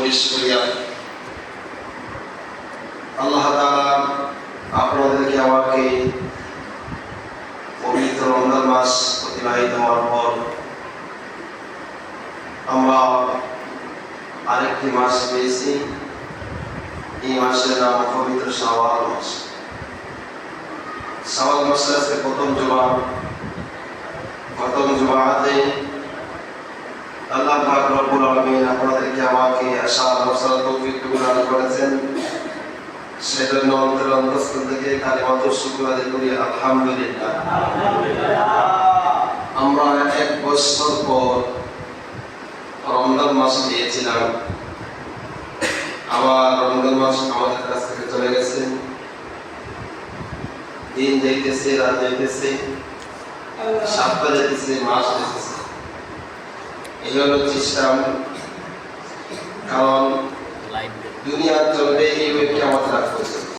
সুপারিশ করিয়া আল্লাহ তাআলা আপনাদেরকে আমাকে পবিত্র রমজান মাস অতিবাহিত হওয়ার পর আমরা আরেকটি মাস পেয়েছি। এই মাসের নাম পবিত্র শাওয়াল মাস। শাওয়াল মাসের আজকে প্রথম জুমাতে আল্লাহ পাক রব্বুল আলামিন আপনাদেরকে আমাকে আসার বসার তৌফিক দান করেছেন। সেজন্য অন্তরস্থল থেকে কালিমাতুশ শুকর আদায় করি আলহামদুলিল্লাহ। আমরা এক বছর পর রমজান মাস পেয়েছিলাম। আবার রমজান মাস আমাদের কাছ থেকে চলে গেছে। দিন যাইতেছে, রাত যাইতেছে, সপ্তাহ যাইতেছে, মাস যাইতেছে। এই হলো সিস্টেম। কারণ দুনিয়া চলবে এই ওয়েবকে আমাদের রাখতে